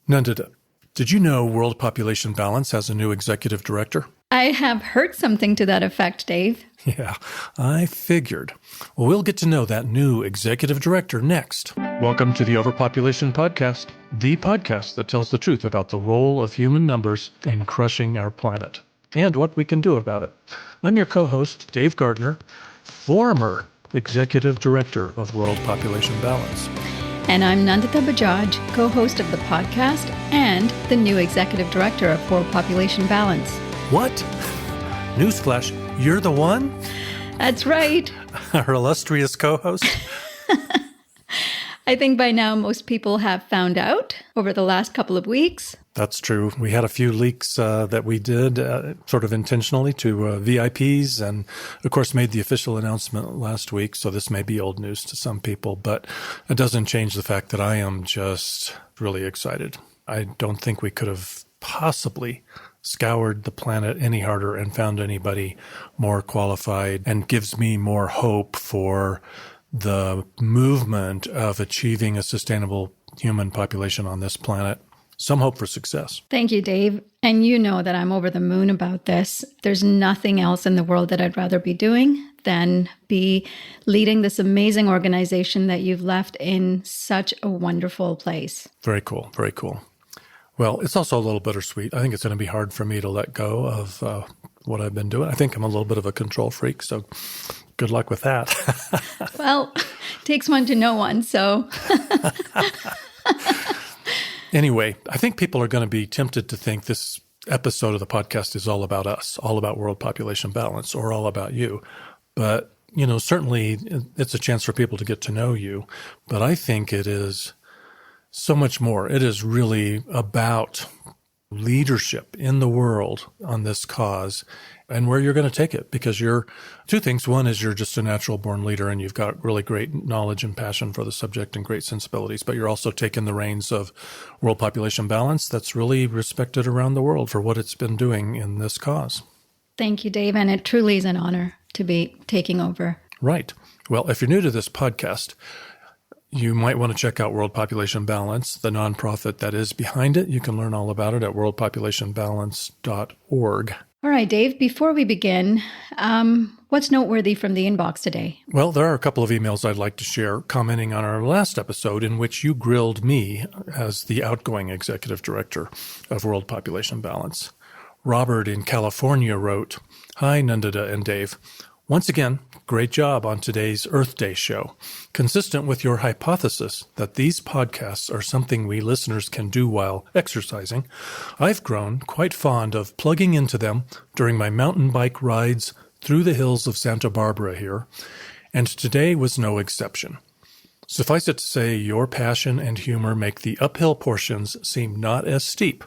Nandita, did you know World Population Balance has a new executive director? I have heard something to that effect, Dave. Yeah, I figured. Well, we'll get to know that new executive director next. Welcome to the Overpopulation Podcast, the podcast that tells the truth about the role of human numbers in crushing our planet and what we can do about it. I'm your co-host, Dave Gardner, former executive director of World Population Balance. And I'm Nandita Bajaj, co-host of the podcast and the new executive director of World Population Balance. What? Newsflash, you're the one? That's right. Our illustrious co-host? I think by now most people have found out over the last couple of weeks. That's true. We had a few leaks that we did sort of intentionally to VIPs and, of course, made the official announcement last week. So this may be old news to some people, but it doesn't change the fact that I am just really excited. I don't think we could have possibly scoured the planet any harder and found anybody more qualified, and gives me more hope for the movement of achieving a sustainable human population on this planet. Some hope for success. Thank you, Dave. And you know that I'm over the moon about this. There's nothing else in the world that I'd rather be doing than be leading this amazing organization that you've left in such a wonderful place. Very cool. Very cool. Well, it's also a little bittersweet. I think it's going to be hard for me to let go of what I've been doing. I think I'm a little bit of a control freak, so good luck with that. Well, takes one to know one, so. Anyway, I think people are going to be tempted to think this episode of the podcast is all about us, all about world population balance, or all about you. But, you know, certainly it's a chance for people to get to know you. But I think it is so much more. It is really about leadership in the world on this cause and where you're going to take it, because you're two things. One is you're just a natural born leader and you've got really great knowledge and passion for the subject and great sensibilities, but you're also taking the reins of World Population Balance that's really respected around the world for what it's been doing in this cause. Thank you, Dave. And it truly is an honor to be taking over. Right. Well, if you're new to this podcast, you might want to check out World Population Balance, the nonprofit that is behind it. You can learn all about it at worldpopulationbalance.org. All right, Dave, before we begin, what's noteworthy from the inbox today? Well, there are a couple of emails I'd like to share commenting on our last episode in which you grilled me as the outgoing executive director of World Population Balance. Robert in California wrote, "Hi, Nandita and Dave. Once again, great job on today's Earth Day show. Consistent with your hypothesis that these podcasts are something we listeners can do while exercising, I've grown quite fond of plugging into them during my mountain bike rides through the hills of Santa Barbara here, and today was no exception. Suffice it to say, your passion and humor make the uphill portions seem not as steep.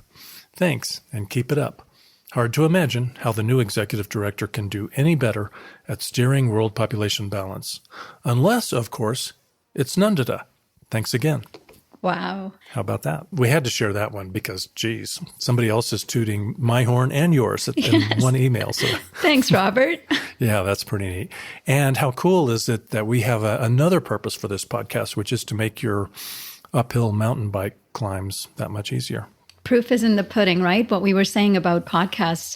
Thanks, and keep it up. Hard to imagine how the new executive director can do any better at steering World Population Balance. Unless, of course, it's Nandita. Thanks again." Wow. How about that? We had to share that one because, geez, somebody else is tooting my horn and yours in one email. So. Thanks, Robert. Yeah, that's pretty neat. And how cool is it that we have another purpose for this podcast, which is to make your uphill mountain bike climbs that much easier. Proof is in the pudding, right? What we were saying about podcasts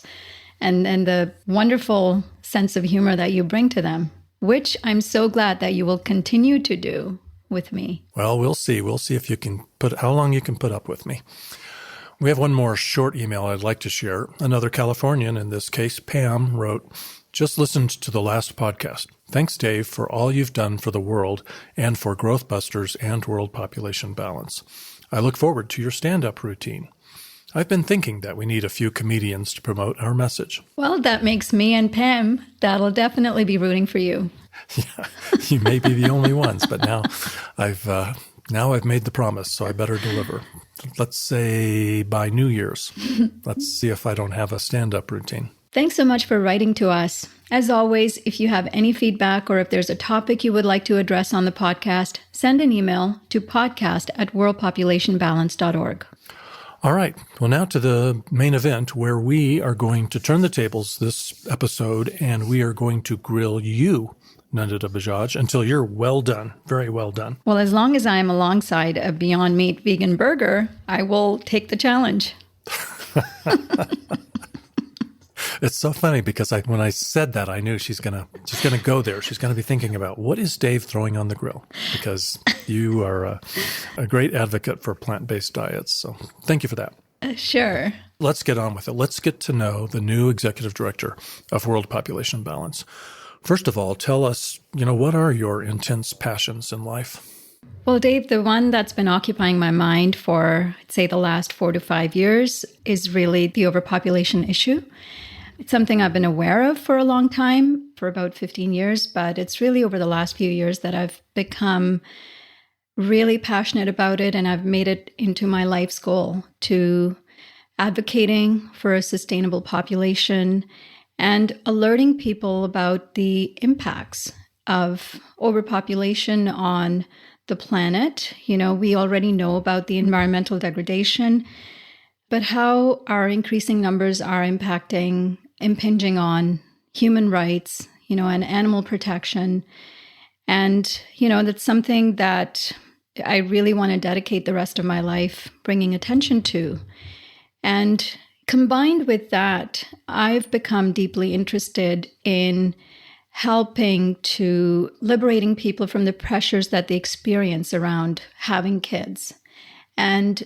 and the wonderful sense of humor that you bring to them, which I'm so glad that you will continue to do with me. Well, we'll see. We'll see if you can how long you can put up with me. We have one more short email I'd like to share. Another Californian, in this case, Pam, wrote, "Just listened to the last podcast. Thanks, Dave, for all you've done for the world and for Growth Busters and World Population Balance. I look forward to your stand-up routine. I've been thinking that we need a few comedians to promote our message." Well, that makes me and Pam, that'll definitely be rooting for you. Yeah, you may be the only ones, but now I've made the promise, so I better deliver. Let's say by New Year's. Let's see if I don't have a stand-up routine. Thanks so much for writing to us. As always, if you have any feedback or if there's a topic you would like to address on the podcast, send an email to podcast@worldpopulationbalance.org. All right. Well, now to the main event where we are going to turn the tables this episode and we are going to grill you, Nandita Bajaj, until you're well done, very well done. Well, as long as I am alongside a Beyond Meat vegan burger, I will take the challenge. It's so funny because when I said that, I knew she's gonna go there. She's gonna be thinking about what is Dave throwing on the grill, because you are a great advocate for plant-based diets. So thank you for that. Sure. Let's get on with it. Let's get to know the new executive director of World Population Balance. First of all, tell us, what are your intense passions in life? Well, Dave, the one that's been occupying my mind for, I'd say, the last 4 to 5 years is really the overpopulation issue. It's something I've been aware of for a long time, for about 15 years, but it's really over the last few years that I've become really passionate about it, and I've made it into my life's goal to advocating for a sustainable population and alerting people about the impacts of overpopulation on the planet. We already know about the environmental degradation, but how our increasing numbers are impinging on human rights, and animal protection. And, that's something that I really want to dedicate the rest of my life bringing attention to. And combined with that, I've become deeply interested in helping to liberating people from the pressures that they experience around having kids, and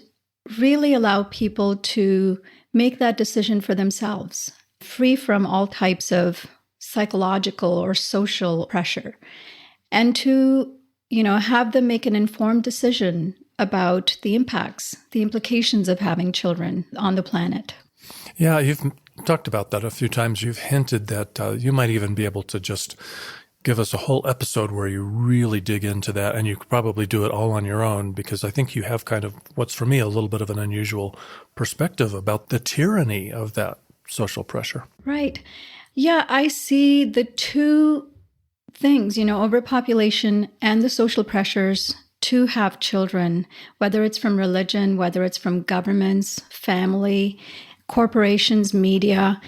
really allow people to make that decision for themselves, free from all types of psychological or social pressure, and to, have them make an informed decision about the impacts, the implications of having children on the planet. Yeah, you've talked about that a few times. You've hinted that you might even be able to just give us a whole episode where you really dig into that, and you could probably do it all on your own, because I think you have kind of what's for me a little bit of an unusual perspective about the tyranny of that social pressure. Right. Yeah, I see the two things, overpopulation and the social pressures to have children, whether it's from religion, whether it's from governments, family, corporations, media.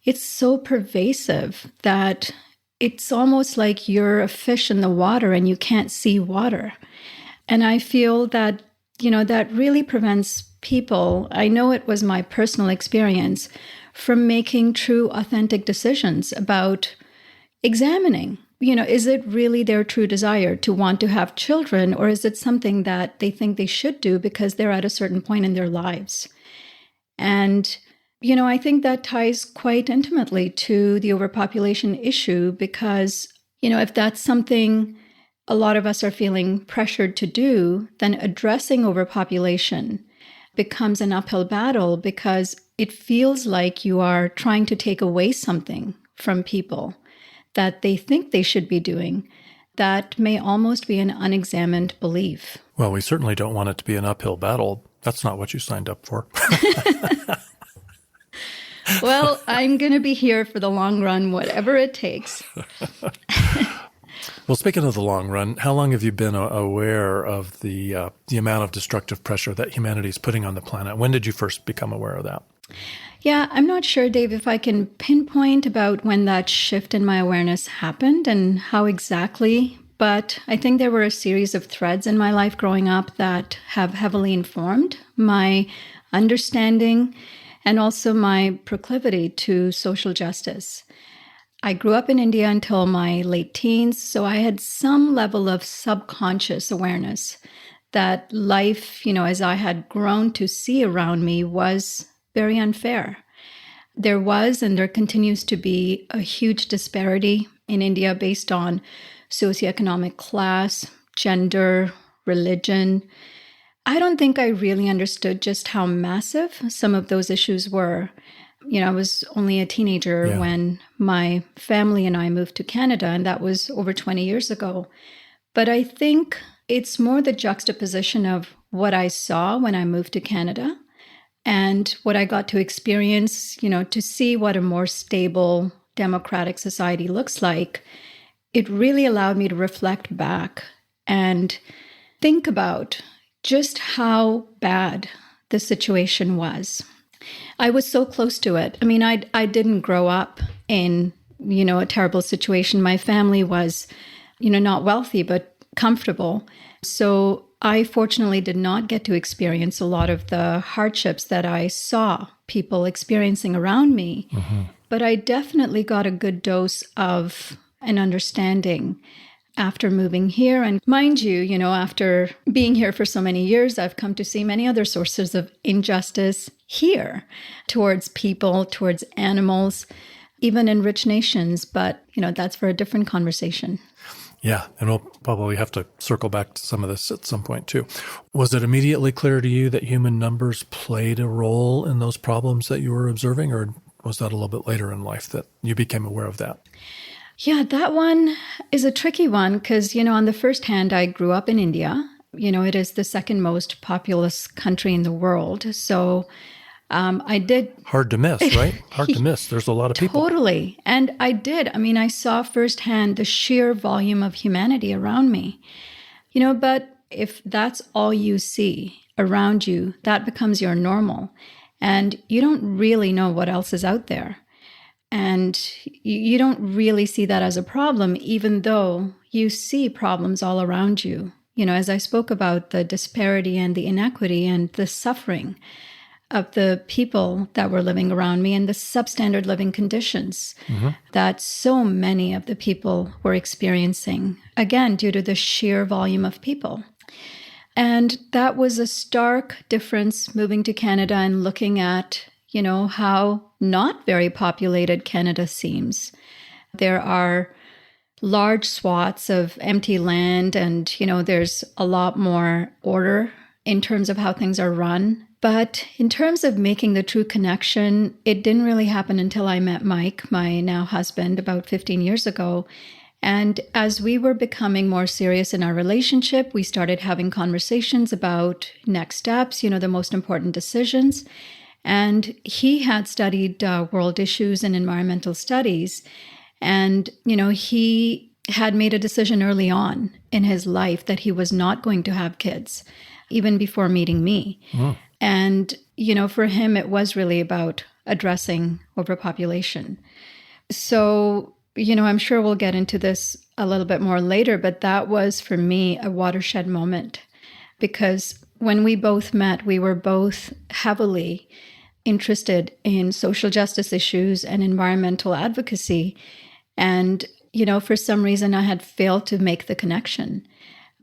It's so pervasive that it's almost like you're a fish in the water and you can't see water. And I feel that, that really prevents people, I know it was my personal experience, from making true, authentic decisions about examining, is it really their true desire to want to have children, or is it something that they think they should do because they're at a certain point in their lives? And, I think that ties quite intimately to the overpopulation issue, because, if that's something a lot of us are feeling pressured to do, then addressing overpopulation becomes an uphill battle, because it feels like you are trying to take away something from people that they think they should be doing. That may almost be an unexamined belief. Well, we certainly don't want it to be an uphill battle. That's not what you signed up for. Well, I'm going to be here for the long run, whatever it takes. Well, speaking of the long run, how long have you been aware of the amount of destructive pressure that humanity is putting on the planet? When did you first become aware of that? Yeah, I'm not sure, Dave, if I can pinpoint about when that shift in my awareness happened and how exactly, but I think there were a series of threads in my life growing up that have heavily informed my understanding and also my proclivity to social justice. I grew up in India until my late teens, so I had some level of subconscious awareness that life, as I had grown to see around me, was very unfair. There was and there continues to be a huge disparity in India based on socioeconomic class, gender, religion. I don't think I really understood just how massive some of those issues were. I was only a teenager when my family and I moved to Canada, and that was over 20 years ago. But I think it's more the juxtaposition of what I saw when I moved to Canada and what I got to experience, to see what a more stable, democratic society looks like. It really allowed me to reflect back and think about just how bad the situation was. I was so close to it. I mean, I didn't grow up in a terrible situation. My family was, not wealthy, but comfortable. So I fortunately did not get to experience a lot of the hardships that I saw people experiencing around me. But I definitely got a good dose of an understanding after moving here. And mind you, after being here for so many years, I've come to see many other sources of injustice here towards people, towards animals, even in rich nations. But, that's for a different conversation. Yeah, and we'll probably have to circle back to some of this at some point too. Was it immediately clear to you that human numbers played a role in those problems that you were observing, or was that a little bit later in life that you became aware of that? Yeah, that one is a tricky one because, on the first hand, I grew up in India. It is the second most populous country in the world. So I did. Hard to miss, right? Hard to miss. There's a lot of people. Totally. And I did. I saw firsthand the sheer volume of humanity around me. But if that's all you see around you, that becomes your normal. And you don't really know what else is out there. And you don't really see that as a problem, even though you see problems all around you. As I spoke about the disparity and the inequity and the suffering of the people that were living around me and the substandard living conditions that so many of the people were experiencing, again, due to the sheer volume of people. And that was a stark difference moving to Canada and looking at, how not very populated Canada seems. There are large swaths of empty land and, there's a lot more order in terms of how things are run. But in terms of making the true connection, it didn't really happen until I met Mike, my now husband, about 15 years ago. And as we were becoming more serious in our relationship, we started having conversations about next steps, the most important decisions. And he had studied world issues and environmental studies. And, he had made a decision early on in his life that he was not going to have kids, even before meeting me. And, for him, it was really about addressing overpopulation. So, I'm sure we'll get into this a little bit more later, but that was for me a watershed moment because when we both met, we were both heavily interested in social justice issues and environmental advocacy. And, for some reason, I had failed to make the connection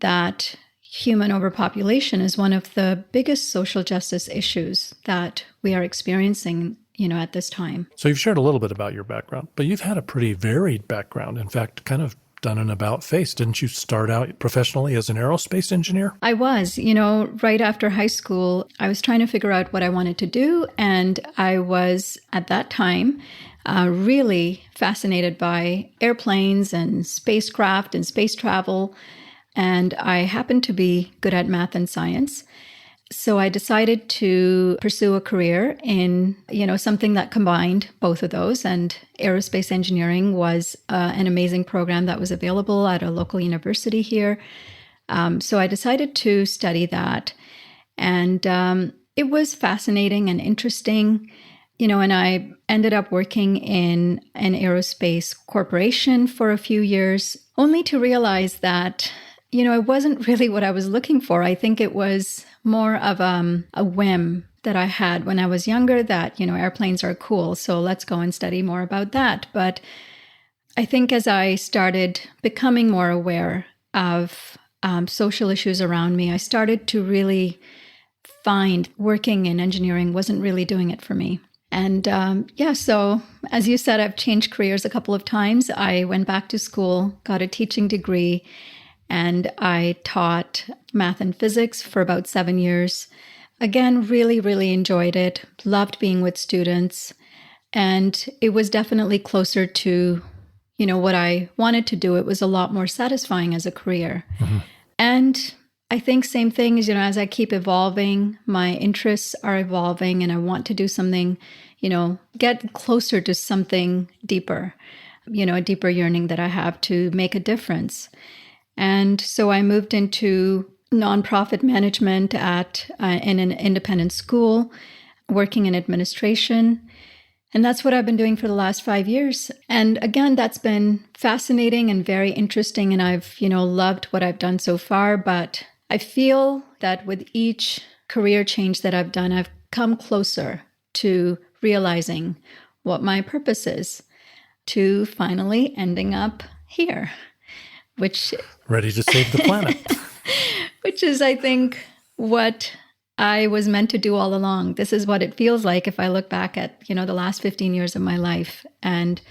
that human overpopulation is one of the biggest social justice issues that we are experiencing, at this time. So you've shared a little bit about your background, but you've had a pretty varied background. In fact, kind of done an about face. Didn't you start out professionally as an aerospace engineer? I was, right after high school, I was trying to figure out what I wanted to do. And I was, at that time, really fascinated by airplanes and spacecraft and space travel. And I happened to be good at math and science. So I decided to pursue a career in, something that combined both of those. And aerospace engineering was an amazing program that was available at a local university here. So I decided to study that. And it was fascinating and interesting, and I ended up working in an aerospace corporation for a few years, only to realize that, it wasn't really what I was looking for. I think it was more of a whim that I had when I was younger that, airplanes are cool, so let's go and study more about that. But I think as I started becoming more aware of social issues around me, I started to really find working in engineering wasn't really doing it for me. And so as you said, I've changed careers a couple of times. I went back to school, got a teaching degree, and I taught math and physics for about 7 years. Again, really, really enjoyed it. Loved being with students. And it was definitely closer to, what I wanted to do. It was a lot more satisfying as a career. And I think same thing is, as I keep evolving, my interests are evolving and I want to do something, get closer to something deeper, a deeper yearning that I have to make a difference. And so I moved into nonprofit management in an independent school, working in administration. And that's what I've been doing for the last 5 years. And again, that's been fascinating and very interesting. And I've, loved what I've done so far. But I feel that with each career change that I've done, I've come closer to realizing what my purpose is, to finally ending up here, which... Ready to save the planet. Which is, I think, what I was meant to do all along. This is what it feels like if I look back at, the last 15 years of my life and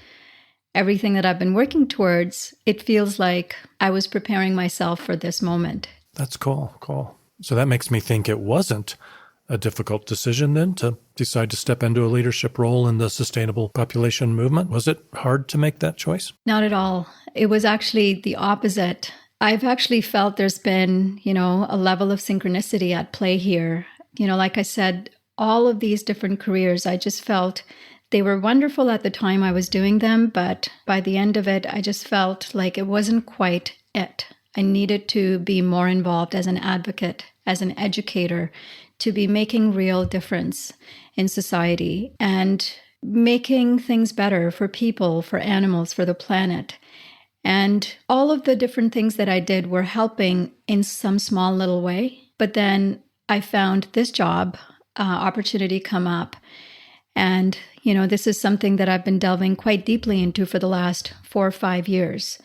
everything that I've been working towards. It feels like I was preparing myself for this moment. That's cool. So that makes me think it wasn't a difficult decision then to decide to step into a leadership role in the sustainable population movement. Was it hard to make that choice? Not at all. It was actually the opposite. I've actually felt there's been, a level of synchronicity at play here. Like I said, all of these different careers, I just felt they were wonderful at the time I was doing them. But by the end of it, I just felt like it wasn't quite it. I needed to be more involved as an advocate, as an educator, to be making real difference in society and making things better for people, for animals, for the planet. And all of the different things that I did were helping in some small little way. But then I found this job opportunity come up. And, this is something that I've been delving quite deeply into for the last 4 or 5 years,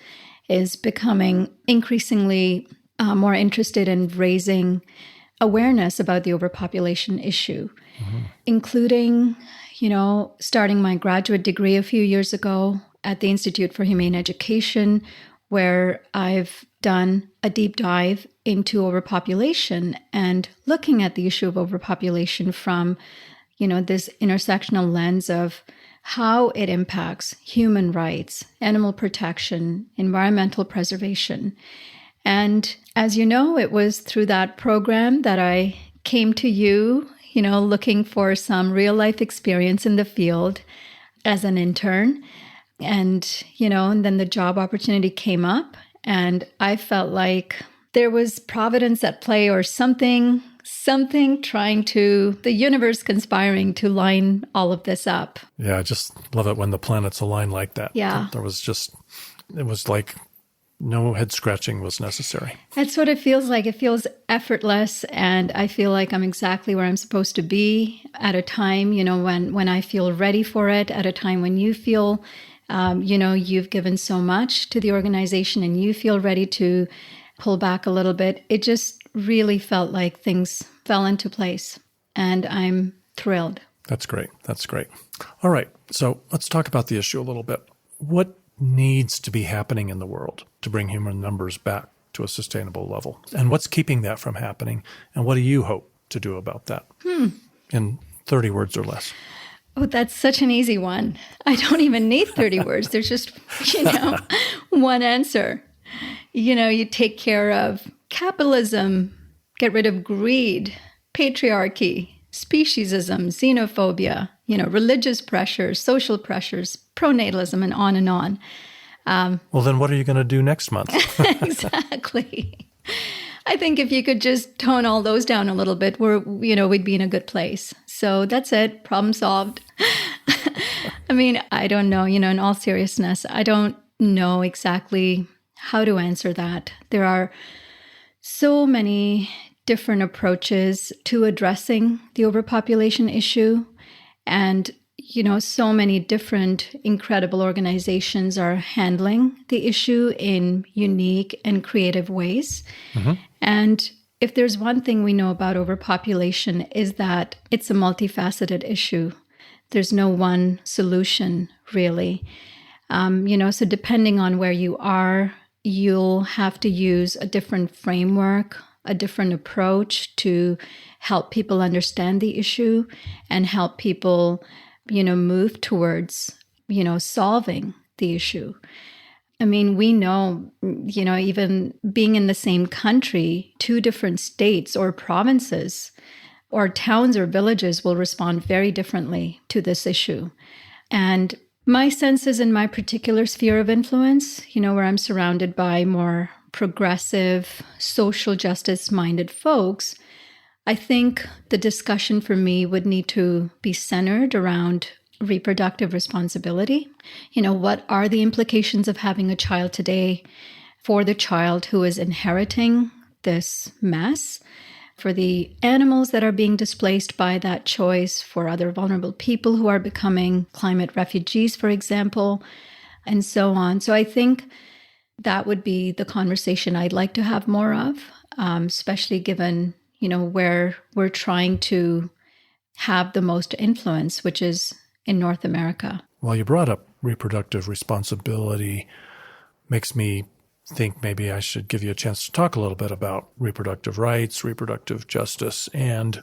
is becoming increasingly more interested in raising awareness about the overpopulation issue, including, starting my graduate degree a few years ago at the Institute for Humane Education, where I've done a deep dive into overpopulation and looking at the issue of overpopulation from, this intersectional lens of how it impacts human rights, animal protection, environmental preservation. And as you know, it was through that program that I came to you, looking for some real life experience in the field as an intern. And, and then the job opportunity came up and I felt like there was providence at play or something trying to, the universe conspiring to line all of this up. Yeah, I just love it when the planets align like that. Yeah. It was like no head scratching was necessary. That's what it feels like. It feels effortless. And I feel like I'm exactly where I'm supposed to be at a time, when I feel ready for it, at a time when you feel, you've given so much to the organization and you feel ready to pull back a little bit. It just really felt like things fell into place and I'm thrilled. That's great. All right. So let's talk about the issue a little bit. What needs to be happening in the world to bring human numbers back to a sustainable level? And what's keeping that from happening? And what do you hope to do about that? In 30 words or less. Oh, that's such an easy one. I don't even need 30 words. There's just, one answer. You take care of capitalism, get rid of greed, patriarchy, speciesism, xenophobia, religious pressures, social pressures, pronatalism, and on and on. Well, then what are you going to do next month? Exactly. I think if you could just tone all those down a little bit, we'd be in a good place. So that's it. Problem solved. I mean, I don't know, in all seriousness, I don't know exactly how to answer that. There are so many different approaches to addressing the overpopulation issue. And, so many different incredible organizations are handling the issue in unique and creative ways. And if there's one thing we know about overpopulation is that it's a multifaceted issue. There's no one solution, really. So depending on where you are, you'll have to use a different framework, a different approach to help people understand the issue and help people, move towards, solving the issue. I mean, we know, even being in the same country, 2 different states or provinces or towns or villages will respond very differently to this issue. And my sense is in my particular sphere of influence, where I'm surrounded by more progressive, social justice-minded folks, I think the discussion for me would need to be centered around reproductive responsibility. What are the implications of having a child today for the child who is inheriting this mess, for the animals that are being displaced by that choice, for other vulnerable people who are becoming climate refugees, for example, and so on. So I think that would be the conversation I'd like to have more of, especially given, where we're trying to have the most influence, which is in North America. Well, you brought up reproductive responsibility. Makes me think maybe I should give you a chance to talk a little bit about reproductive rights, reproductive justice, and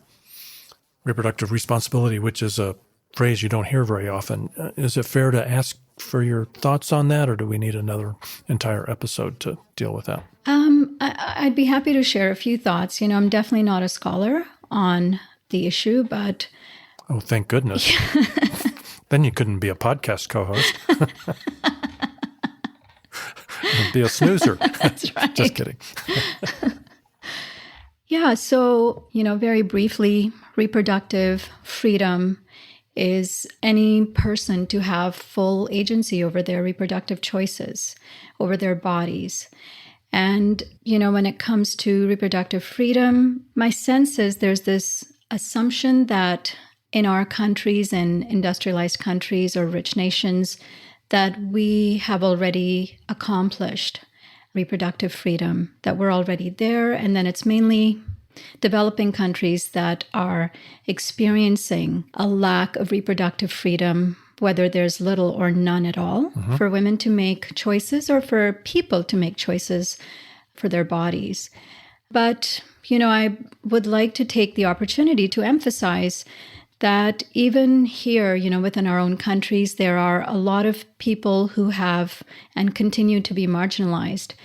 reproductive responsibility, which is a phrase you don't hear very often. Is it fair to ask for your thoughts on that, or do we need another entire episode to deal with that? I'd be happy to share a few thoughts. I'm definitely not a scholar on the issue, but... Oh, thank goodness. Then you couldn't be a podcast co-host. Be a snoozer. That's right. Just kidding. Yeah, so, very briefly, reproductive freedom is any person to have full agency over their reproductive choices, over their bodies. And, when it comes to reproductive freedom, my sense is there's this assumption that in our countries, in industrialized countries or rich nations, that we have already accomplished reproductive freedom, that we're already there, and then it's mainly developing countries that are experiencing a lack of reproductive freedom, whether there's little or none at all, for women to make choices or for people to make choices for their bodies. But, I would like to take the opportunity to emphasize that even here, within our own countries, there are a lot of people who have and continue to be marginalized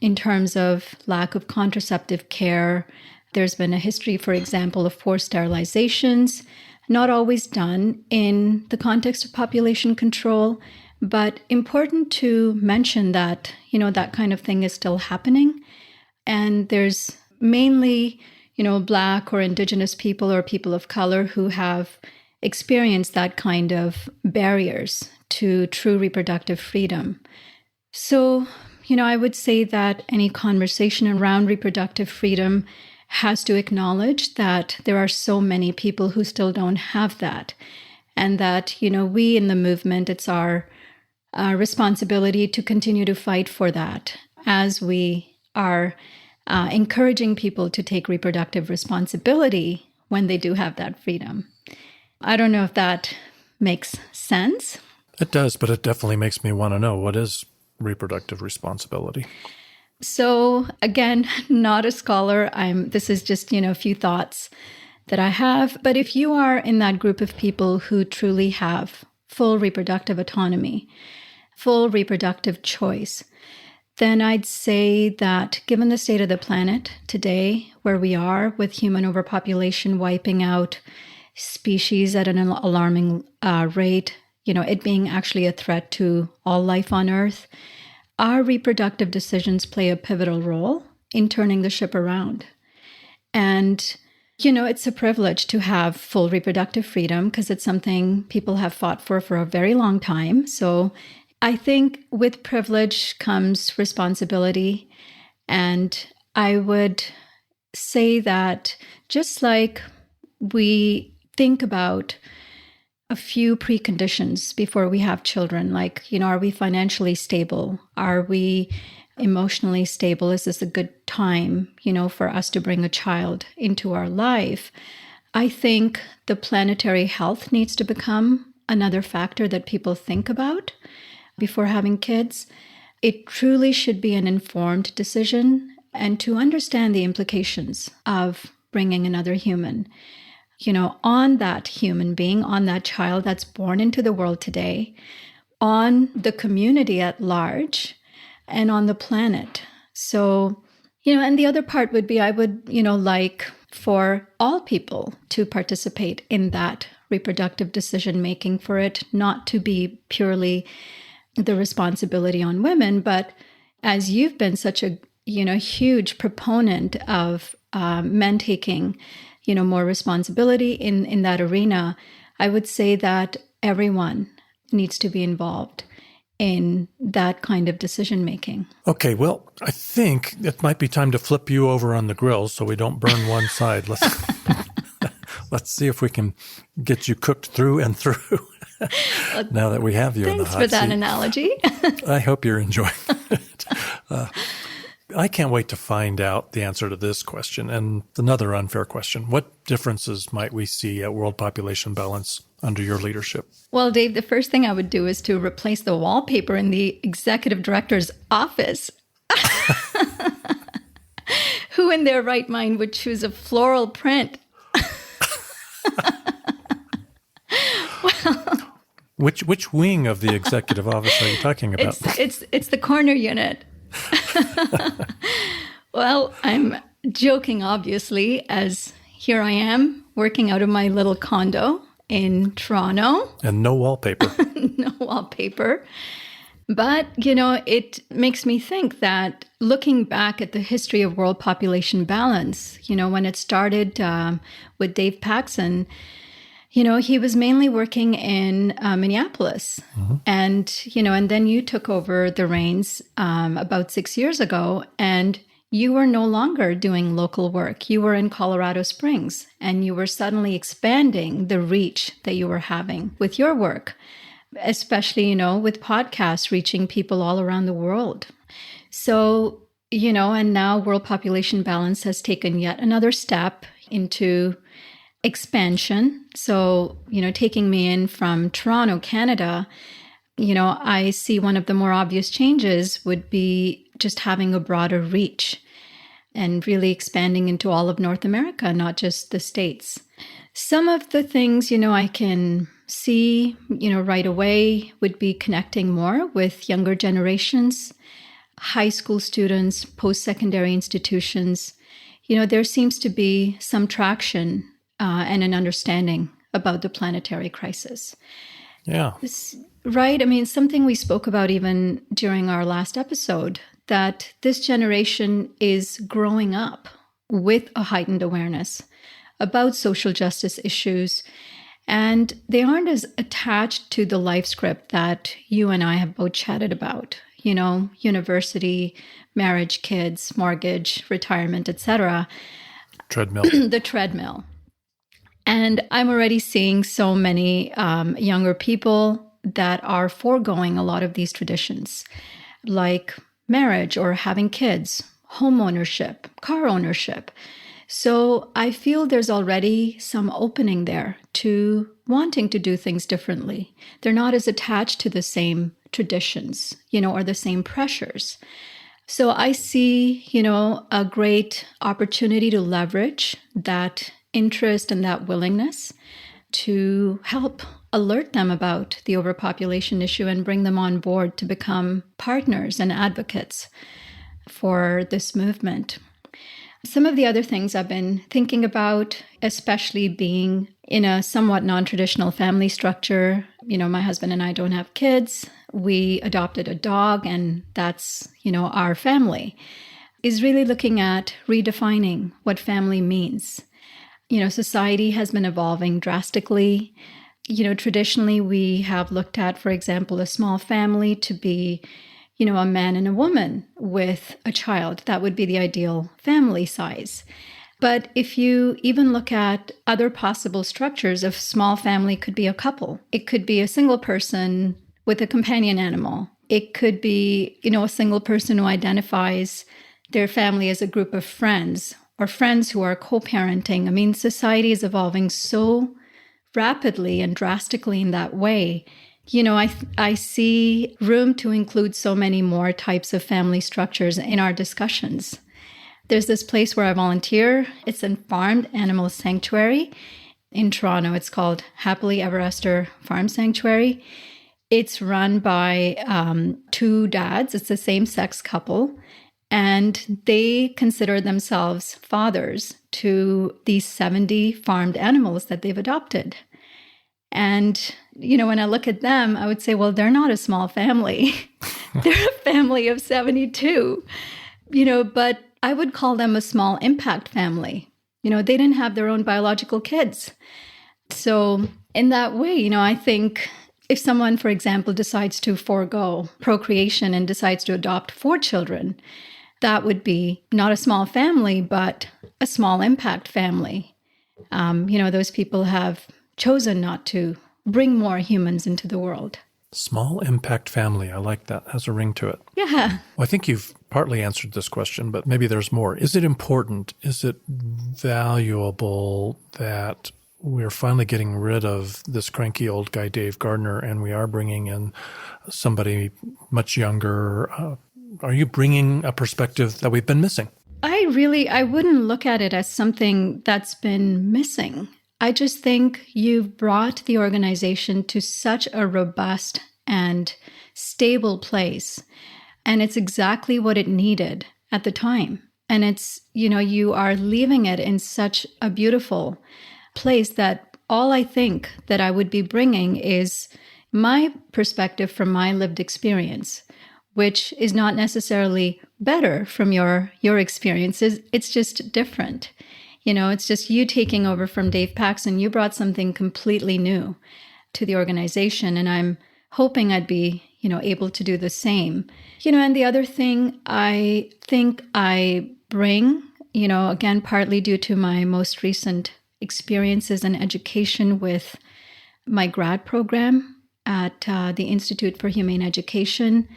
in terms of lack of contraceptive care. There's been a history, for example, of forced sterilizations, not always done in the context of population control, but important to mention that, that kind of thing is still happening. And there's mainly Black or Indigenous people or people of color who have experienced that kind of barriers to true reproductive freedom. So, I would say that any conversation around reproductive freedom has to acknowledge that there are so many people who still don't have that. And that, we in the movement, it's our responsibility to continue to fight for that as we are encouraging people to take reproductive responsibility when they do have that freedom. I don't know if that makes sense. It does, but it definitely makes me want to know, what is reproductive responsibility? So again, not a scholar. This is just, a few thoughts that I have. But if you are in that group of people who truly have full reproductive autonomy, full reproductive choice, then I'd say that given the state of the planet today, where we are with human overpopulation wiping out species at an alarming rate, it being actually a threat to all life on Earth, our reproductive decisions play a pivotal role in turning the ship around. And, it's a privilege to have full reproductive freedom because it's something people have fought for a very long time. So I think with privilege comes responsibility. And I would say that just like we think about a few preconditions before we have children, like, are we financially stable? Are we emotionally stable? Is this a good time, for us to bring a child into our life? I think the planetary health needs to become another factor that people think about before having kids. It truly should be an informed decision, and to understand the implications of bringing another human, on that human being, on that child that's born into the world today, on the community at large, and on the planet. So, and the other part would be, I would, like for all people to participate in that reproductive decision making, for it not to be purely the responsibility on women. But as you've been such a, huge proponent of men taking, more responsibility in that arena, I would say that everyone needs to be involved in that kind of decision making. Okay, well, I think it might be time to flip you over on the grill so we don't burn one side. Let's see if we can get you cooked through and through now that we have you in the hot seat. Thanks for that analogy. I hope you're enjoying it. I can't wait to find out the answer to this question and another unfair question. What differences might we see at World Population Balance under your leadership? Well, Dave, the first thing I would do is to replace the wallpaper in the executive director's office. Who in their right mind would choose a floral print? Well, which wing of the executive office are you talking about? It's the corner unit. Well, I'm joking, obviously, as here I am working out of my little condo in Toronto. And no wallpaper. No wallpaper. But, it makes me think that looking back at the history of world population balance, when it started with Dave Paxson, he was mainly working in Minneapolis. Mm-hmm. And then you took over the reins about 6 years ago, and you were no longer doing local work. You were in Colorado Springs, and you were suddenly expanding the reach that you were having with your work, especially, with podcasts reaching people all around the world. So, and now World Population Balance has taken yet another step into expansion. So, taking me in from Toronto, Canada, I see one of the more obvious changes would be just having a broader reach and really expanding into all of North America, not just the States. Some of the things, I can see, right away would be connecting more with younger generations, high school students, post-secondary institutions. There seems to be some traction and an understanding about the planetary crisis. Yeah. Right. I mean, something we spoke about even during our last episode, that this generation is growing up with a heightened awareness about social justice issues, and they aren't as attached to the life script that you and I have both chatted about, university, marriage, kids, mortgage, retirement, etc. Treadmill. The treadmill. And I'm already seeing so many younger people that are foregoing a lot of these traditions, like marriage or having kids, home ownership, car ownership. So I feel there's already some opening there to wanting to do things differently. They're not as attached to the same traditions, or the same pressures. So I see, a great opportunity to leverage that interest and that willingness to help alert them about the overpopulation issue and bring them on board to become partners and advocates for this movement. Some of the other things I've been thinking about, especially being in a somewhat non-traditional family structure, my husband and I don't have kids. We adopted a dog, and that's, our family, is really looking at redefining what family means. Society has been evolving drastically. Traditionally, we have looked at, for example, a small family to be, a man and a woman with a child. That would be the ideal family size. But if you even look at other possible structures, a small family could be a couple. It could be a single person with a companion animal. It could be, a single person who identifies their family as a group of friends, or friends who are co-parenting. I mean, society is evolving so rapidly and drastically in that way. I see room to include so many more types of family structures in our discussions. There's this place where I volunteer. It's a farmed animal sanctuary in Toronto. It's called Happily Ever After Farm Sanctuary. It's run by two dads. It's a same-sex couple. And they consider themselves fathers to these 70 farmed animals that they've adopted. And, when I look at them, I would say, well, they're not a small family. They're a family of 72, but I would call them a small impact family. They didn't have their own biological kids. So in that way, I think if someone, for example, decides to forego procreation and decides to adopt 4 children, that would be not a small family, but a small impact family. Those people have chosen not to bring more humans into the world. Small impact family. I like that. Has a ring to it. Yeah. Well, I think you've partly answered this question, but maybe there's more. Is it important? Is it valuable that we're finally getting rid of this cranky old guy, Dave Gardner, and we are bringing in somebody much younger? Are you bringing a perspective that we've been missing? I wouldn't look at it as something that's been missing. I just think you've brought the organization to such a robust and stable place. And it's exactly what it needed at the time. And it's, you are leaving it in such a beautiful place that all I think that I would be bringing is my perspective from my lived experience, which is not necessarily better from your experiences. It's just different. It's just you taking over from Dave Paxson. You brought something completely new to the organization, and I'm hoping I'd be, able to do the same. And the other thing I think I bring, again, partly due to my most recent experiences and education with my grad program at the Institute for Humane Education,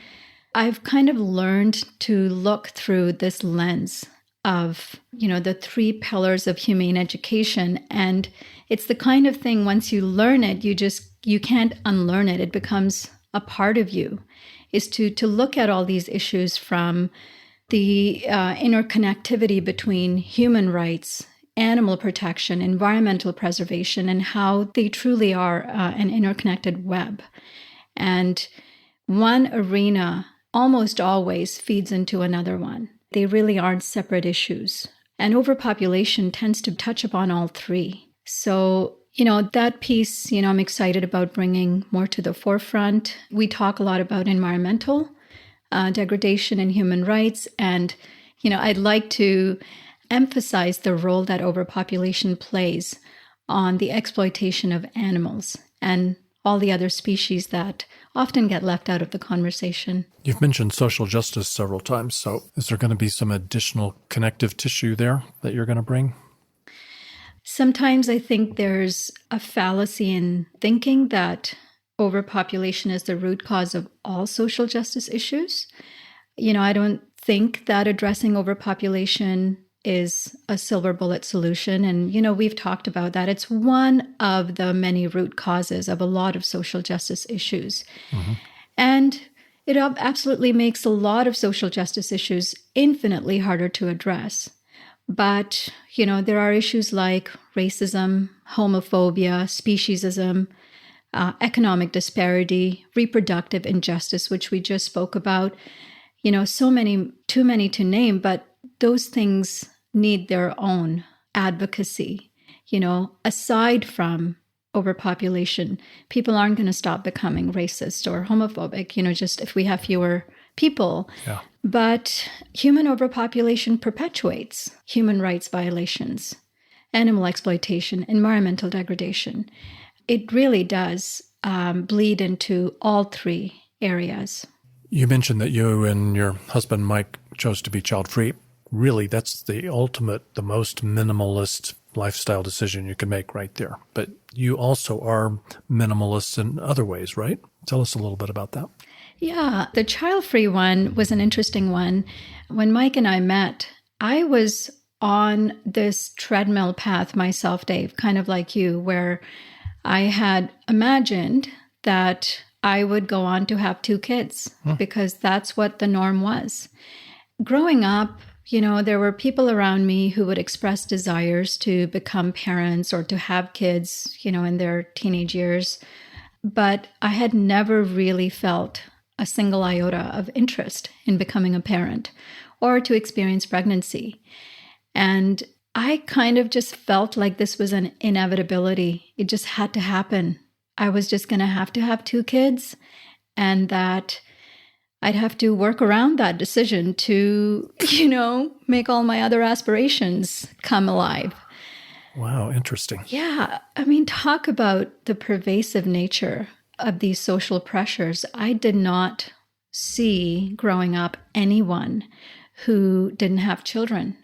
I've kind of learned to look through this lens of, the 3 pillars of humane education. And it's the kind of thing, once you learn it, you can't unlearn it. It becomes a part of you, is to look at all these issues from the interconnectivity between human rights, animal protection, environmental preservation, and how they truly are an interconnected web. And one arena almost always feeds into another one. They really aren't separate issues. And overpopulation tends to touch upon all 3. So, that piece, I'm excited about bringing more to the forefront. We talk a lot about environmental degradation and human rights. And, I'd like to emphasize the role that overpopulation plays on the exploitation of animals and all the other species that often get left out of the conversation. You've mentioned social justice several times, so is there going to be some additional connective tissue there that you're going to bring? Sometimes I think there's a fallacy in thinking that overpopulation is the root cause of all social justice issues. I don't think that addressing overpopulation is a silver bullet solution. And, we've talked about that. It's one of the many root causes of a lot of social justice issues. Mm-hmm. And it absolutely makes a lot of social justice issues infinitely harder to address. But, there are issues like racism, homophobia, speciesism, economic disparity, reproductive injustice, which we just spoke about. So many, too many to name, but those things need their own advocacy. Aside from overpopulation, people aren't going to stop becoming racist or homophobic, just if we have fewer people. Yeah. But human overpopulation perpetuates human rights violations, animal exploitation, environmental degradation. It really does bleed into all 3 areas. You mentioned that you and your husband, Mike, chose to be child-free. Really, that's the ultimate, the most minimalist lifestyle decision you can make right there. But you also are minimalists in other ways, right? Tell us a little bit about that. Yeah, the child-free one was an interesting one. When Mike and I met, I was on this treadmill path myself, Dave, kind of like you, where I had imagined that I would go on to have 2 kids because that's what the norm was. Growing up, there were people around me who would express desires to become parents or to have kids, in their teenage years. But I had never really felt a single iota of interest in becoming a parent or to experience pregnancy. And I kind of just felt like this was an inevitability. It just had to happen. I was just going to have 2 kids, and that I'd have to work around that decision to, make all my other aspirations come alive. Wow, interesting. Yeah. I mean, talk about the pervasive nature of these social pressures. I did not see growing up anyone who didn't have children.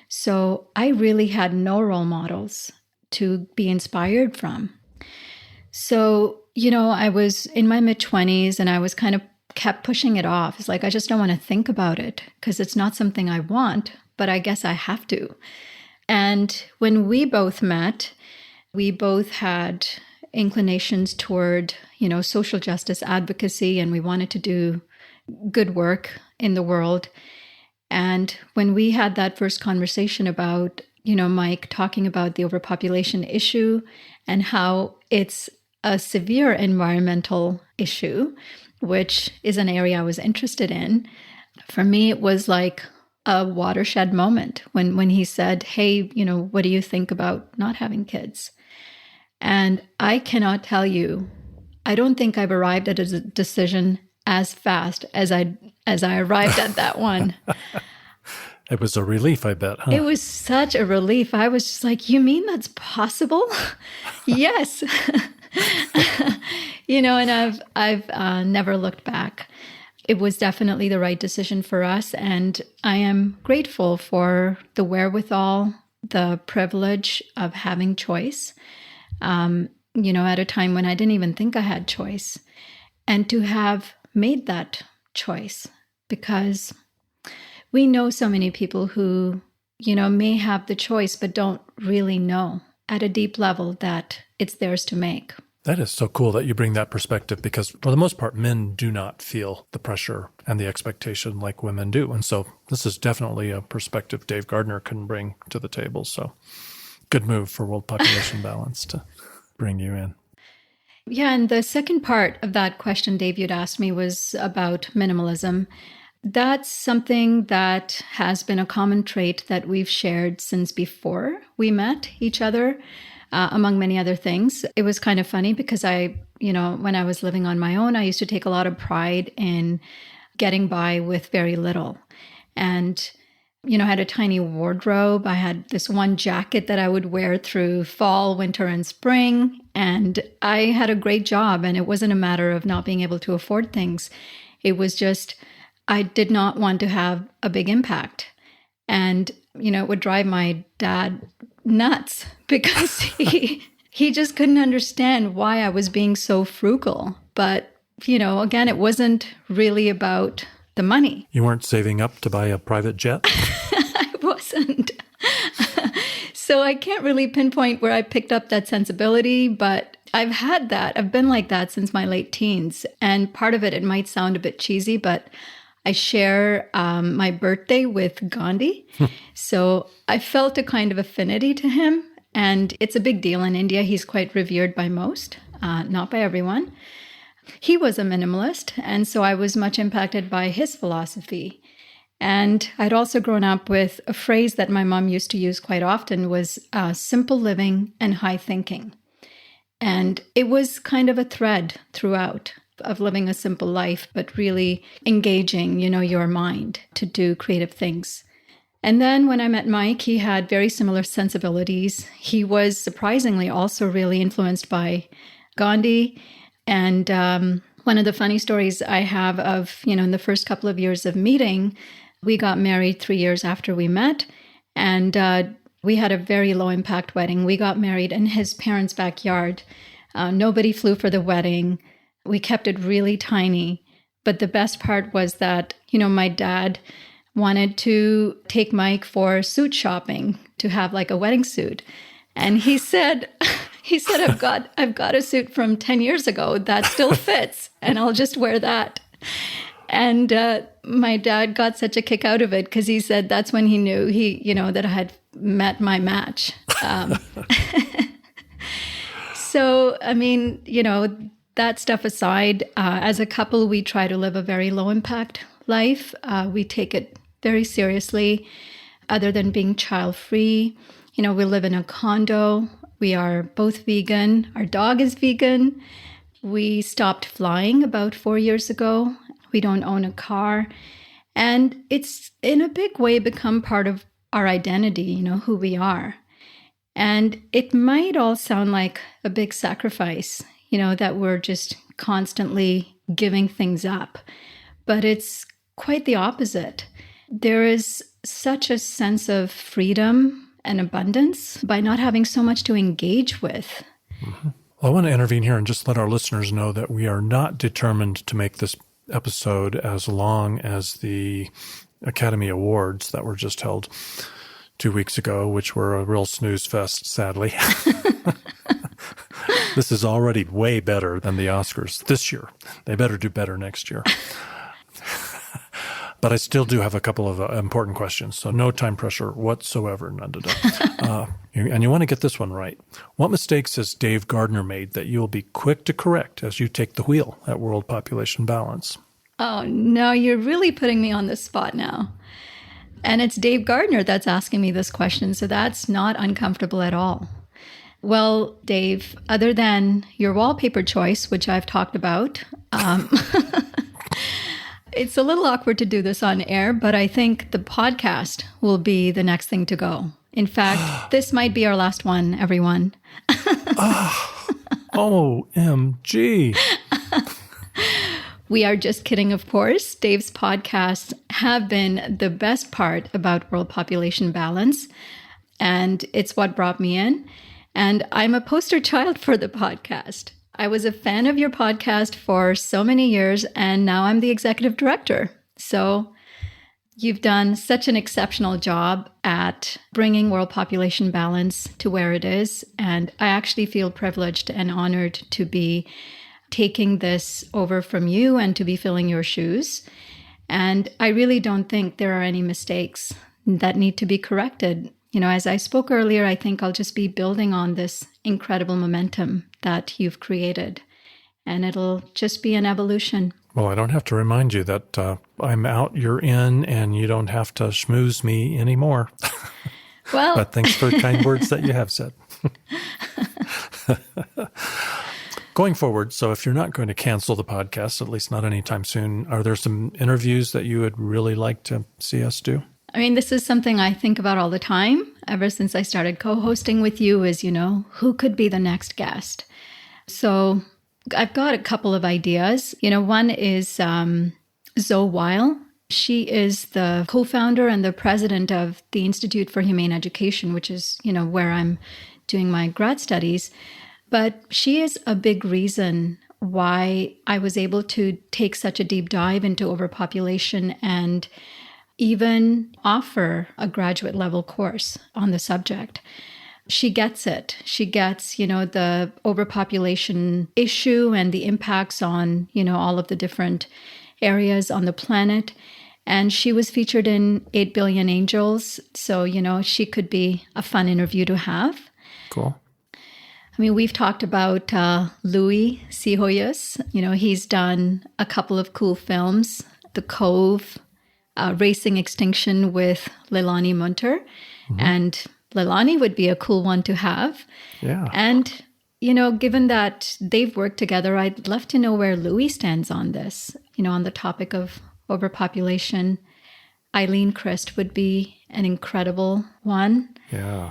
So I really had no role models to be inspired from. So, I was in my mid-20s and I was kind of kept pushing it off. It's like, I just don't want to think about it because it's not something I want, but I guess I have to. And when we both met, we both had inclinations toward, social justice advocacy, and we wanted to do good work in the world. And when we had that first conversation about, Mike talking about the overpopulation issue and how it's a severe environmental issue, which is an area I was interested in, for me, it was like a watershed moment when he said, hey, what do you think about not having kids? And I cannot tell you, I don't think I've arrived at a decision as fast as I arrived at that one. It was a relief, I bet, huh? It was such a relief. I was just like, you mean that's possible? Yes. And I've never looked back. It was definitely the right decision for us. And I am grateful for the wherewithal, the privilege of having choice, at a time when I didn't even think I had choice, and to have made that choice, because we know so many people who, may have the choice, but don't really know at a deep level that it's theirs to make. That is so cool that you bring that perspective, because for the most part, men do not feel the pressure and the expectation like women do. And so this is definitely a perspective Dave Gardner can bring to the table. So good move for World Population Balance to bring you in. Yeah, and the second part of that question, Dave, you'd asked me was about minimalism. That's something that has been a common trait that we've shared since before we met each other, among many other things. It was kind of funny because when I was living on my own, I used to take a lot of pride in getting by with very little. And, I had a tiny wardrobe. I had this one jacket that I would wear through fall, winter, and spring. And I had a great job. And it wasn't a matter of not being able to afford things. It was just, I did not want to have a big impact. And, it would drive my dad nuts because he just couldn't understand why I was being so frugal. But, again, it wasn't really about the money. You weren't saving up to buy a private jet? I wasn't. So I can't really pinpoint where I picked up that sensibility, but I've had that. I've been like that since my late teens. And part of it might sound a bit cheesy, but I share my birthday with Gandhi. So I felt a kind of affinity to him. And it's a big deal in India. He's quite revered by most, not by everyone. He was a minimalist, and so I was much impacted by his philosophy. And I'd also grown up with a phrase that my mom used to use quite often was simple living and high thinking. And it was kind of a thread throughout of living a simple life, but really engaging, your mind to do creative things. And then when I met Mike, he had very similar sensibilities. He was surprisingly also really influenced by Gandhi. And one of the funny stories I have of, in the first couple of years of meeting, we got married 3 years after we met. And we had a very low impact wedding. We got married in his parents' backyard. Nobody flew for the wedding. We kept it really tiny. But the best part was that, my dad wanted to take Mike for suit shopping to have like a wedding suit. And he said, I've got a suit from 10 years ago that still fits, and I'll just wear that. And my dad got such a kick out of it because he said that's when he knew that I had met my match. So, I mean, that stuff aside, as a couple, we try to live a very low impact life. We take it very seriously, other than being child-free. We live in a condo. We are both vegan. Our dog is vegan. We stopped flying about 4 years ago. We don't own a car. And it's in a big way become part of our identity, who we are. And it might all sound like a big sacrifice, that we're just constantly giving things up. But it's quite the opposite. There is such a sense of freedom and abundance by not having so much to engage with. Mm-hmm. Well, I want to intervene here and just let our listeners know that we are not determined to make this episode as long as the Academy Awards that were just held 2 weeks ago, which were a real snooze fest, sadly. This is already way better than the Oscars this year. They better do better next year. But I still do have a couple of important questions, so no time pressure whatsoever, Nandita. And you want to get this one right. What mistakes has Dave Gardner made that you'll be quick to correct as you take the wheel at World Population Balance? Oh, no, you're really putting me on the spot now. And it's Dave Gardner that's asking me this question, so that's not uncomfortable at all. Well, Dave, other than your wallpaper choice, which I've talked about, it's a little awkward to do this on air, but I think the podcast will be the next thing to go. In fact, this might be our last one, everyone. OMG. We are just kidding, of course. Dave's podcasts have been the best part about world population balance, and it's what brought me in. And I'm a poster child for the podcast. I was a fan of your podcast for so many years, and now I'm the executive director. So you've done such an exceptional job at bringing world population balance to where it is. And I actually feel privileged and honored to be taking this over from you and to be filling your shoes. And I really don't think there are any mistakes that need to be corrected. As I spoke earlier, I think I'll just be building on this incredible momentum that you've created. And it'll just be an evolution. Well, I don't have to remind you that I'm out, you're in, and you don't have to schmooze me anymore. Well, but thanks for the kind words that you have said. Going forward, so if you're not going to cancel the podcast, at least not anytime soon, are there some interviews that you would really like to see us do? I mean, this is something I think about all the time. Ever since I started co-hosting with you is, who could be the next guest? So I've got a couple of ideas. One is Zoe Weil. She is the co-founder and the president of the Institute for Humane Education, which is, where I'm doing my grad studies. But she is a big reason why I was able to take such a deep dive into overpopulation and even offer a graduate level course on the subject. She gets it. She gets, the overpopulation issue and the impacts on, all of the different areas on the planet. And she was featured in 8 Billion Angels. So, she could be a fun interview to have. Cool. I mean, we've talked about Louis C. Hoyos. He's done a couple of cool films, The Cove, Racing Extinction with Leilani Munter. Mm-hmm. And Leilani would be a cool one to have. Yeah. And, given that they've worked together, I'd love to know where Louis stands on this, on the topic of overpopulation. Eileen Christ would be an incredible one. Yeah.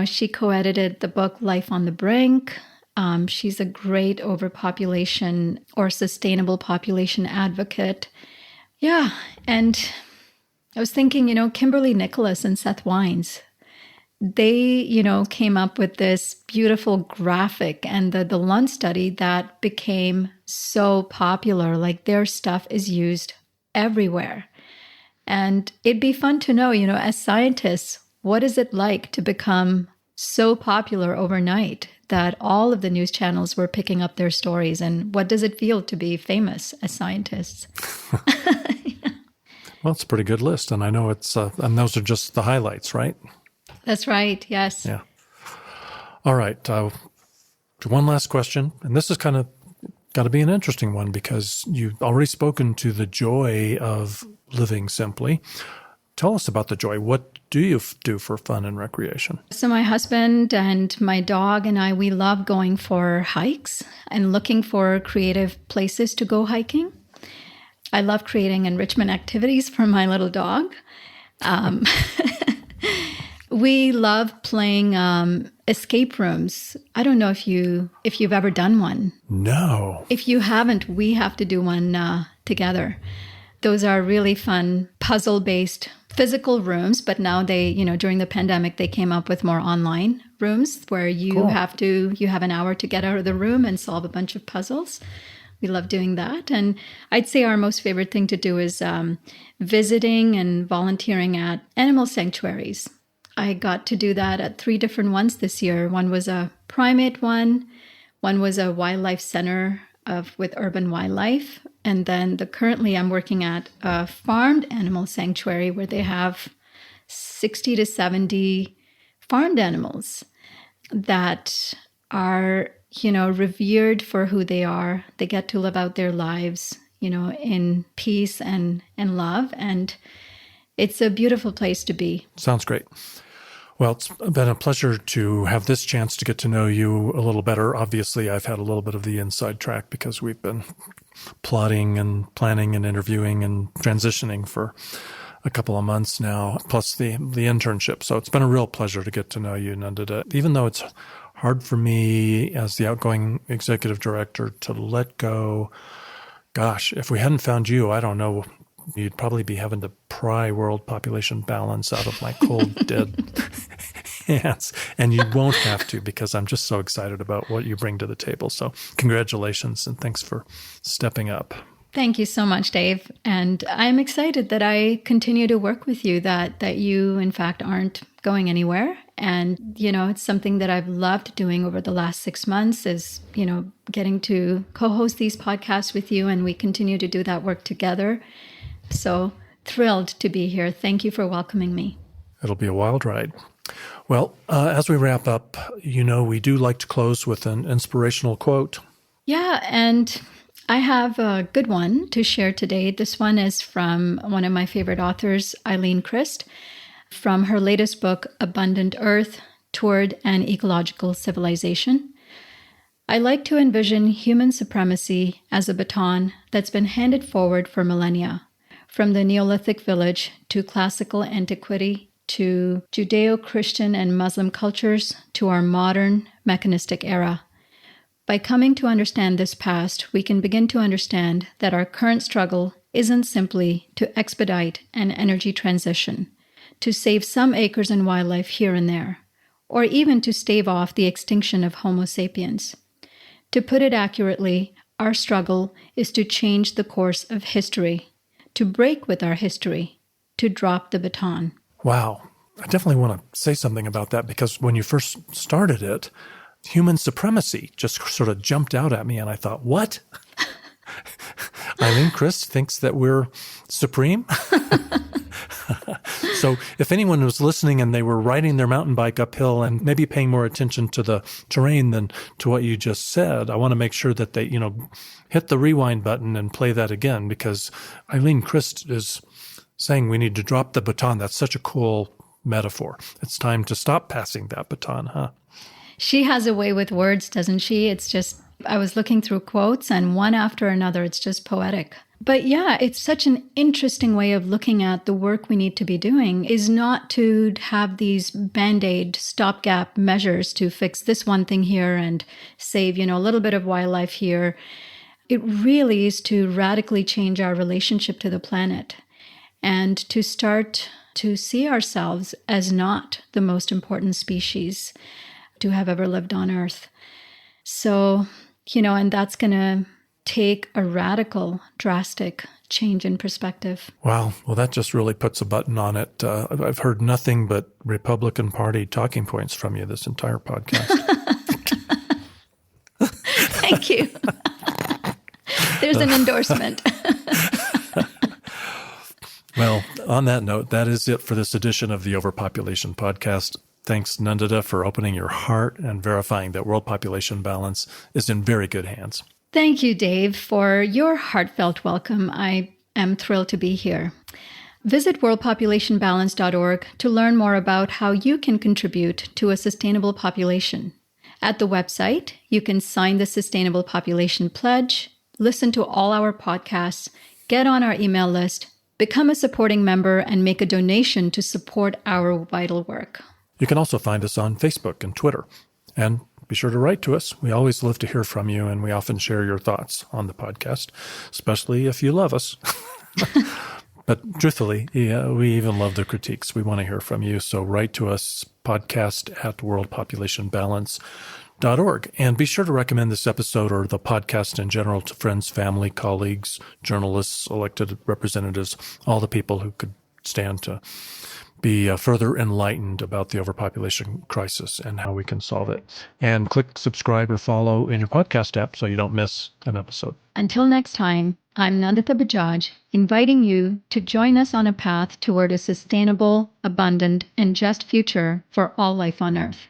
She co-edited the book Life on the Brink. She's a great overpopulation or sustainable population advocate. Yeah. And I was thinking, Kimberly Nicholas and Seth Wines, they, came up with this beautiful graphic and the Lund study that became so popular. Like their stuff is used everywhere. And it'd be fun to know, as scientists, what is it like to become so popular overnight that all of the news channels were picking up their stories? And what does it feel to be famous as scientists? Yeah. Well, it's a pretty good list. And I know and those are just the highlights, right? That's right. Yes. Yeah. All right. One last question. And this is kind of got to be an interesting one because you've already spoken to the joy of living simply. Tell us about the joy. What do you do for fun and recreation? So my husband and my dog and I, we love going for hikes and looking for creative places to go hiking. I love creating enrichment activities for my little dog. We love playing escape rooms. I don't know if you've ever done one. No. If you haven't, we have to do one together. Those are really fun puzzle-based physical rooms, but now they, during the pandemic, they came up with more online rooms where you have an hour to get out of the room and solve a bunch of puzzles. We love doing that. And I'd say our most favorite thing to do is visiting and volunteering at animal sanctuaries. I got to do that at 3 different ones this year. One was a primate one was a wildlife center with urban wildlife, and then currently I'm working at a farmed animal sanctuary where they have 60 to 70 farmed animals that are, revered for who they are. They get to live out their lives, in peace and love, and it's a beautiful place to be. Sounds great. Well, it's been a pleasure to have this chance to get to know you a little better. Obviously, I've had a little bit of the inside track because we've been plotting and planning and interviewing and transitioning for a couple of months now, plus the internship. So it's been a real pleasure to get to know you, Nandita. Even though it's hard for me as the outgoing executive director to let go, gosh, if we hadn't found you, I don't know, you'd probably be having to pry world population balance out of my cold, dead hands. And you won't have to, because I'm just so excited about what you bring to the table. So congratulations and thanks for stepping up. Thank you so much, Dave. And I'm excited that I continue to work with you, that you, in fact, aren't going anywhere. And, it's something that I've loved doing over the last 6 months is, getting to co-host these podcasts with you. And we continue to do that work together. So thrilled to be here. Thank you for welcoming me. It'll be a wild ride. Well, as we wrap up, we do like to close with an inspirational quote. Yeah, and I have a good one to share today. This one is from one of my favorite authors, Eileen Christ, from her latest book, Abundant Earth, Toward an Ecological Civilization. I like to envision human supremacy as a baton that's been handed forward for millennia. From the Neolithic village to classical antiquity, to Judeo-Christian and Muslim cultures, to our modern mechanistic era. By coming to understand this past, we can begin to understand that our current struggle isn't simply to expedite an energy transition, to save some acres and wildlife here and there, or even to stave off the extinction of Homo sapiens. To put it accurately, our struggle is to change the course of history, to break with our history, to drop the baton. Wow. I definitely want to say something about that, because when you first started it, human supremacy just sort of jumped out at me, and I thought, what? Eileen Christ thinks that we're supreme? So if anyone was listening and they were riding their mountain bike uphill and maybe paying more attention to the terrain than to what you just said, I want to make sure that they, hit the rewind button and play that again, because Eileen Christ is saying we need to drop the baton. That's such a cool metaphor. It's time to stop passing that baton, huh? She has a way with words, doesn't she? It's just, I was looking through quotes and one after another, it's just poetic. But yeah, it's such an interesting way of looking at the work we need to be doing, is not to have these Band-Aid stopgap measures to fix this one thing here and save, a little bit of wildlife here. It really is to radically change our relationship to the planet and to start to see ourselves as not the most important species to have ever lived on Earth. So, and that's going to take a radical, drastic change in perspective. Wow. Well, that just really puts a button on it. I've heard nothing but Republican Party talking points from you this entire podcast. Thank you. There's an endorsement. Well, on that note, that is it for this edition of the Overpopulation Podcast. Thanks, Nandita, for opening your heart and verifying that world population balance is in very good hands. Thank you, Dave, for your heartfelt welcome. I am thrilled to be here. Visit worldpopulationbalance.org to learn more about how you can contribute to a sustainable population. At the website, you can sign the Sustainable Population Pledge, listen to all our podcasts, get on our email list, become a supporting member, and make a donation to support our vital work. You can also find us on Facebook and Twitter. And be sure to write to us. We always love to hear from you, and we often share your thoughts on the podcast, especially if you love us. But truthfully, we even love the critiques. We want to hear from you. So write to us, podcast@worldpopulationbalance.org. And be sure to recommend this episode or the podcast in general to friends, family, colleagues, journalists, elected representatives, all the people who could stand to be further enlightened about the overpopulation crisis and how we can solve it. And click subscribe or follow in your podcast app so you don't miss an episode. Until next time, I'm Nandita Bajaj, inviting you to join us on a path toward a sustainable, abundant, and just future for all life on Earth.